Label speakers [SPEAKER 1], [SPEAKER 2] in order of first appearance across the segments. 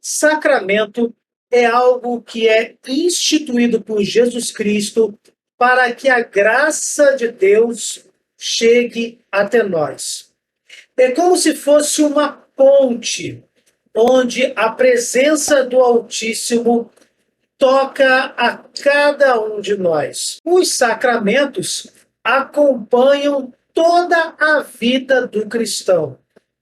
[SPEAKER 1] Sacramento é algo que é instituído por Jesus Cristo para que a graça de Deus chegue até nós. É como se fosse uma ponte onde a presença do Altíssimo toca a cada um de nós. Os sacramentos acompanham toda a vida do cristão.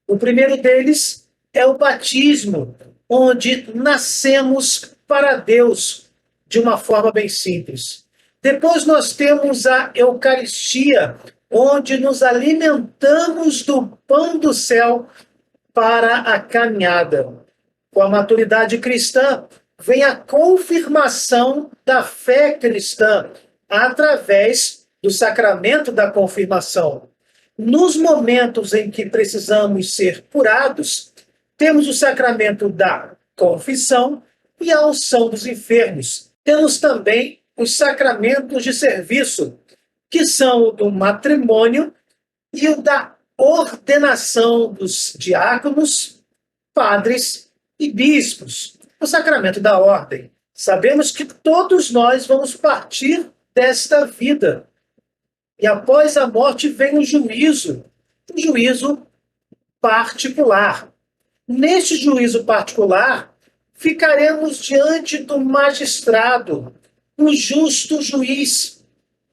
[SPEAKER 1] O primeiro deles é o batismo, onde nascemos para Deus de uma forma bem simples. Depois nós temos a Eucaristia, onde nos alimentamos do pão do céu para a caminhada. Com a maturidade cristã, vem a confirmação da fé cristã através do sacramento da confirmação. Nos momentos em que precisamos ser curados, temos o sacramento da confissão e a unção dos enfermos. Temos também os sacramentos de serviço, que são o do matrimônio e o da ordenação dos diáconos, padres e bispos. O sacramento da ordem. Sabemos que todos nós vamos partir desta vida. E após a morte vem o juízo particular. Neste juízo particular, ficaremos diante do magistrado, o justo juiz,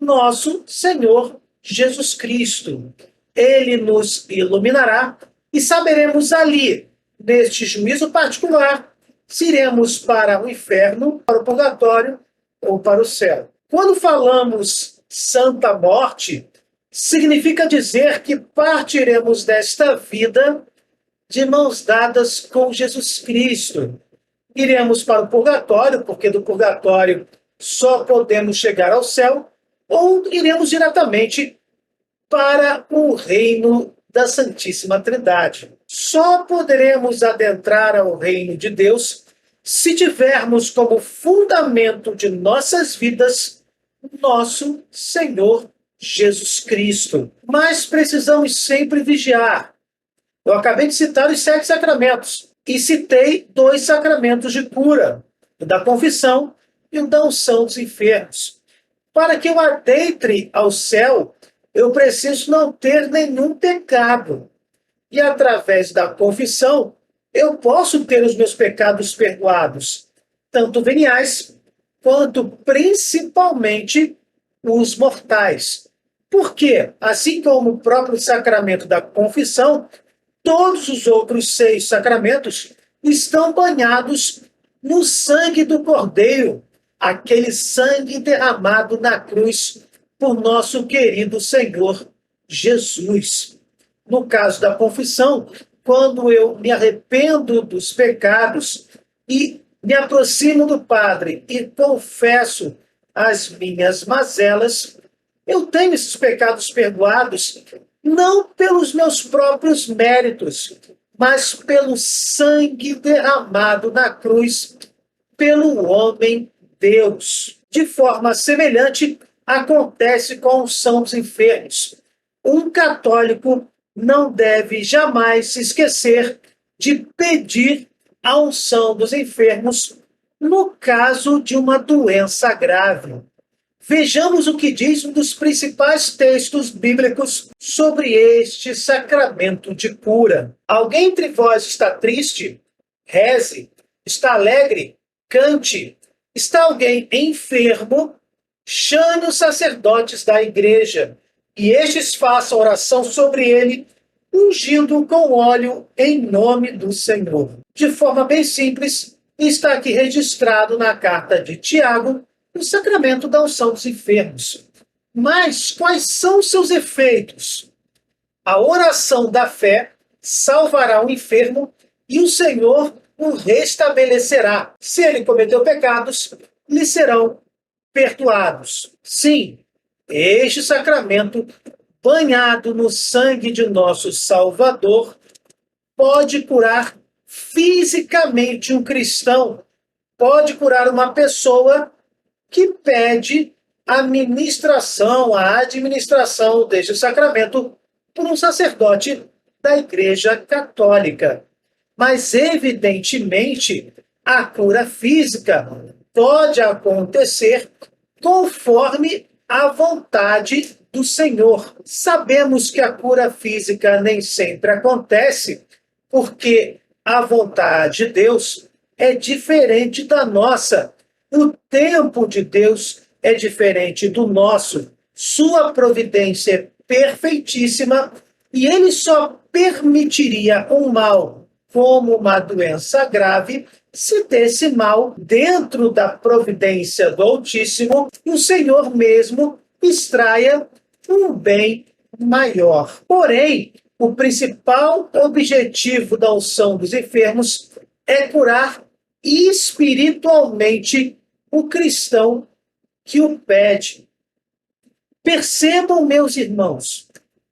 [SPEAKER 1] nosso Senhor Jesus Cristo. Ele nos iluminará e saberemos ali, neste juízo particular, se iremos para o inferno, para o purgatório ou para o céu. Quando falamos Santa Morte, significa dizer que partiremos desta vida de mãos dadas com Jesus Cristo. Iremos para o purgatório, porque do purgatório só podemos chegar ao céu, ou iremos diretamente para o reino da Santíssima Trindade. Só poderemos adentrar ao reino de Deus se tivermos como fundamento de nossas vidas nosso Senhor Jesus Cristo. Mas precisamos sempre vigiar. Eu acabei de citar os 7 sacramentos e citei 2 sacramentos de cura, o da confissão e o da unção dos enfermos. Para que eu adentre ao céu, eu preciso não ter nenhum pecado. E através da confissão, eu posso ter os meus pecados perdoados, tanto veniais quanto principalmente os mortais. Porque, assim como o próprio sacramento da confissão, todos os outros 6 sacramentos estão banhados no sangue do Cordeiro, aquele sangue derramado na cruz por nosso querido Senhor Jesus. No caso da confissão, quando eu me arrependo dos pecados e me aproximo do Padre e confesso as minhas mazelas, eu tenho esses pecados perdoados não pelos meus próprios méritos, mas pelo sangue derramado na cruz pelo homem Deus. De forma semelhante, acontece com a unção dos enfermos. Um católico não deve jamais se esquecer de pedir a unção dos enfermos no caso de uma doença grave. Vejamos o que diz um dos principais textos bíblicos sobre este sacramento de cura. Alguém entre vós está triste? Reze. Está alegre? Cante. Está alguém enfermo? Chame os sacerdotes da igreja, e estes façam oração sobre ele, ungindo com óleo em nome do Senhor. De forma bem simples, está aqui registrado na carta de Tiago, o sacramento da unção dos enfermos. Mas quais são seus efeitos? A oração da fé salvará o enfermo e o Senhor o restabelecerá. Se ele cometeu pecados, lhe serão perdoados. Sim, este sacramento, banhado no sangue de nosso Salvador, pode curar fisicamente um cristão, pode curar uma pessoa que pede a administração deste sacramento por um sacerdote da Igreja Católica. Mas, evidentemente, a cura física pode acontecer conforme a vontade do Senhor. Sabemos que a cura física nem sempre acontece, porque a vontade de Deus é diferente da nossa. O tempo de Deus é diferente do nosso. Sua providência é perfeitíssima e ele só permitiria um mal como uma doença grave se desse mal dentro da providência do Altíssimo, o Senhor mesmo extraia um bem maior. Porém, o principal objetivo da unção dos enfermos é curar espiritualmente o cristão que o pede. Percebam, meus irmãos,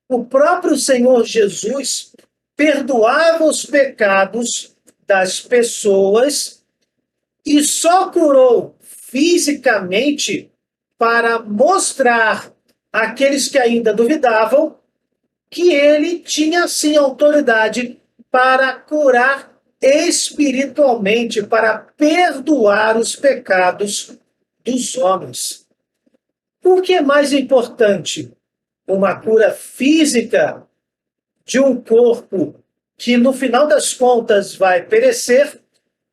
[SPEAKER 1] o próprio Senhor Jesus perdoava os pecados das pessoas e só curou fisicamente para mostrar àqueles que ainda duvidavam que ele tinha sim autoridade para curar espiritualmente, para perdoar os pecados dos homens. O que é mais importante? Uma cura física de um corpo que, no final das contas, vai perecer,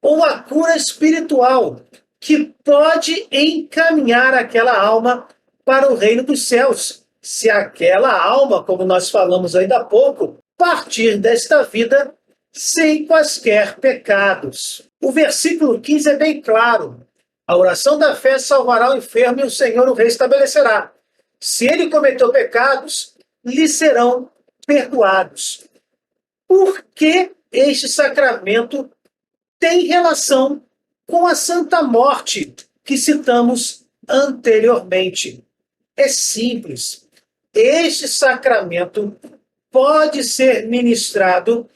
[SPEAKER 1] ou a cura espiritual, que pode encaminhar aquela alma para o reino dos céus, se aquela alma, como nós falamos ainda há pouco, partir desta vida sem quaisquer pecados. O versículo 15 é bem claro. A oração da fé salvará o enfermo e o Senhor o restabelecerá. Se ele cometeu pecados, lhe serão perdoados. Por que este sacramento tem relação com a Santa Morte que citamos anteriormente? É simples. Este sacramento pode ser ministrado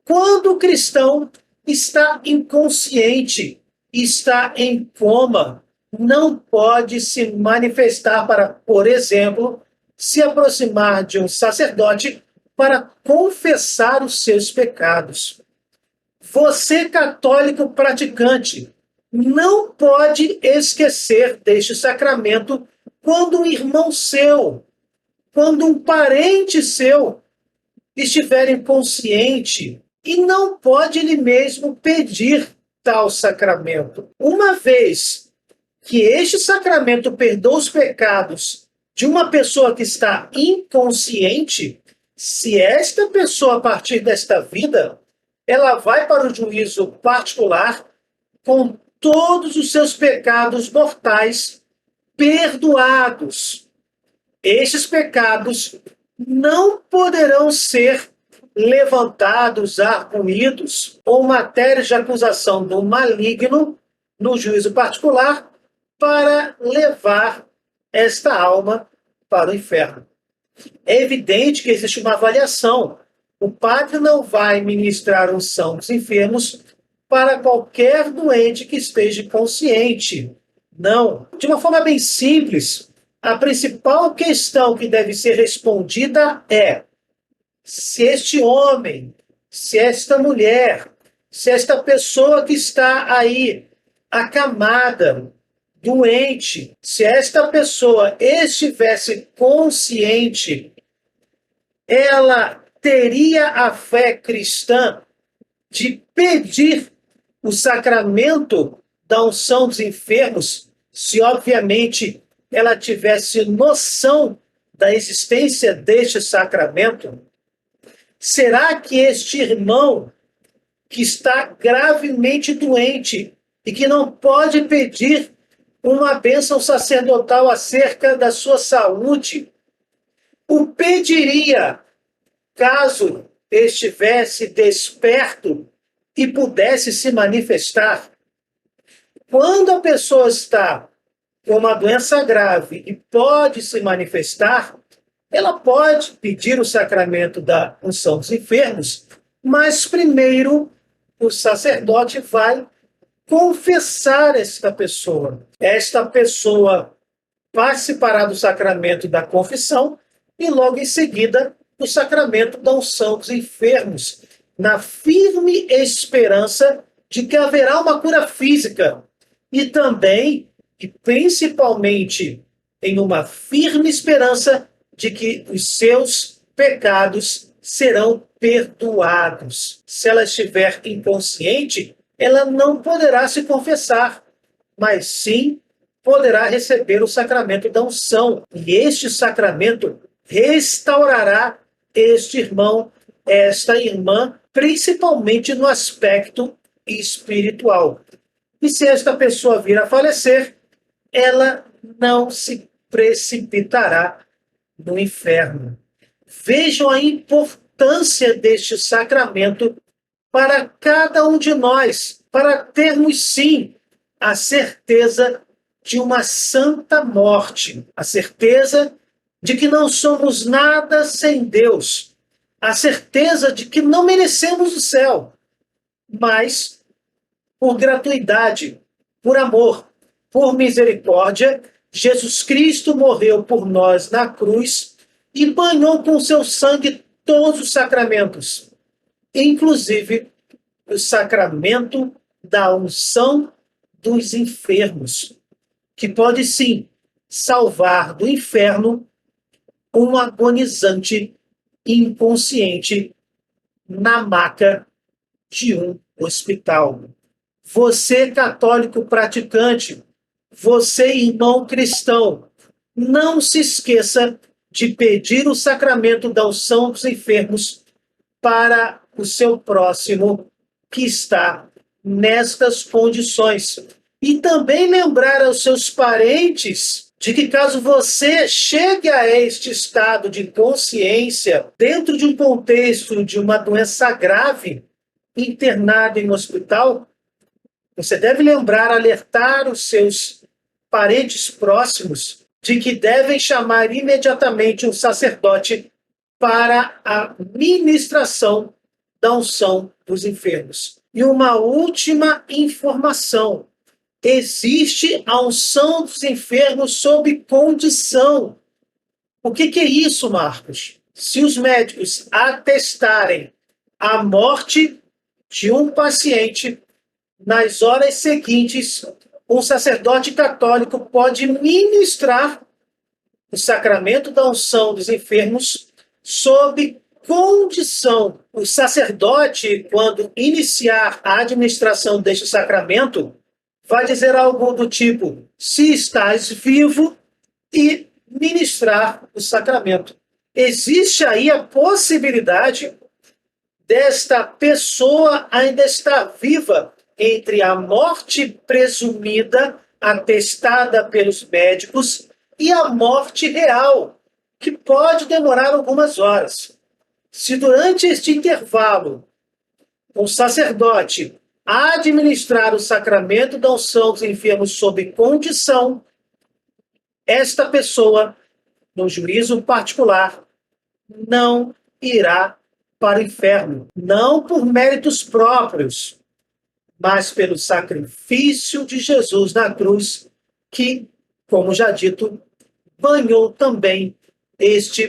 [SPEAKER 1] quando o cristão está inconsciente, está em coma, não pode se manifestar para, por exemplo, se aproximar de um sacerdote para confessar os seus pecados. Você, católico praticante, não pode esquecer deste sacramento quando um irmão seu, quando um parente seu estiver inconsciente e não pode ele mesmo pedir tal sacramento. Uma vez que este sacramento perdoa os pecados de uma pessoa que está inconsciente, se esta pessoa, a partir desta vida, ela vai para o juízo particular com todos os seus pecados mortais perdoados. Estes pecados não poderão ser levantados, arguídos ou matérias de acusação do maligno no juízo particular para levar esta alma para o inferno. É evidente que existe uma avaliação. O padre não vai ministrar unção dos enfermos para qualquer doente que esteja consciente. Não. De uma forma bem simples, a principal questão que deve ser respondida é: se este homem, se esta mulher, se esta pessoa que está aí acamada, doente, se esta pessoa estivesse consciente, ela teria a fé cristã de pedir o sacramento da unção dos enfermos, se obviamente ela tivesse noção da existência deste sacramento? Será que este irmão que está gravemente doente e que não pode pedir uma bênção sacerdotal acerca da sua saúde, o pediria caso estivesse desperto e pudesse se manifestar? Quando a pessoa está com uma doença grave e pode se manifestar, ela pode pedir o sacramento da unção dos enfermos, mas primeiro o sacerdote vai confessar esta pessoa. Esta pessoa participará do sacramento da confissão e logo em seguida o sacramento da unção dos enfermos. na firme esperança de que haverá uma cura física e também, e principalmente, em uma firme esperança de que os seus pecados serão perdoados. Se ela estiver inconsciente, ela não poderá se confessar, mas sim poderá receber o sacramento da unção. E este sacramento restaurará este irmão, esta irmã, principalmente no aspecto espiritual. E se esta pessoa vir a falecer, ela não se precipitará no inferno. Vejam a importância deste sacramento para cada um de nós, para termos, sim, a certeza de uma santa morte, a certeza de que não somos nada sem Deus, a certeza de que não merecemos o céu, mas, por gratuidade, por amor, por misericórdia, Jesus Cristo morreu por nós na cruz e banhou com seu sangue todos os sacramentos, inclusive o sacramento da unção dos enfermos, que pode sim salvar do inferno um agonizante inconsciente na maca de um hospital. Você, católico praticante, você, irmão cristão, não se esqueça de pedir o sacramento da unção dos enfermos para o seu próximo que está nestas condições. E também lembrar aos seus parentes de que caso você chegue a este estado de consciência dentro de um contexto de uma doença grave, internado em um hospital, você deve lembrar, alertar os seus parentes próximos de que devem chamar imediatamente um sacerdote para a ministração da unção dos enfermos. E uma última informação: existe a unção dos enfermos sob condição. O que é isso, Marcos? Se os médicos atestarem a morte de um paciente, nas horas seguintes, um sacerdote católico pode ministrar o sacramento da unção dos enfermos sob condição. O sacerdote, quando iniciar a administração deste sacramento, vai dizer algo do tipo: se estás vivo, e ministrar o sacramento. Existe aí a possibilidade desta pessoa ainda estar viva entre a morte presumida, atestada pelos médicos, e a morte real, que pode demorar algumas horas. Se durante este intervalo o sacerdote administrar o sacramento da unção dos enfermos sob condição, esta pessoa, no juízo particular, não irá para o inferno, não por méritos próprios, mas pelo sacrifício de Jesus na cruz, que, como já dito, banhou também este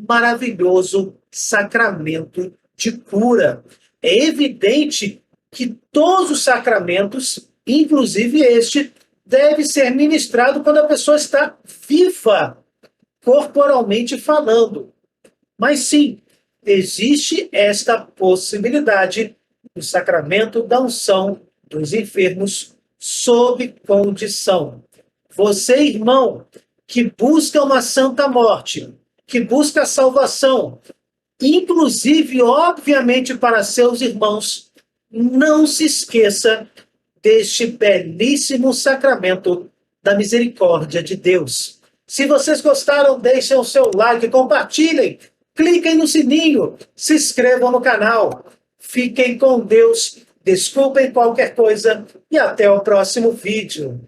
[SPEAKER 1] maravilhoso sacramento de cura. É evidente que todos os sacramentos, inclusive este, deve ser ministrado quando a pessoa está viva, corporalmente falando. Mas sim, existe esta possibilidade do sacramento da unção dos enfermos sob condição. Você, irmão, que busca uma santa morte, que busca a salvação, inclusive, obviamente, para seus irmãos, não se esqueça deste belíssimo sacramento da misericórdia de Deus. Se vocês gostaram, deixem o seu like, compartilhem, cliquem no sininho, se inscrevam no canal. Fiquem com Deus, desculpem qualquer coisa e até o próximo vídeo.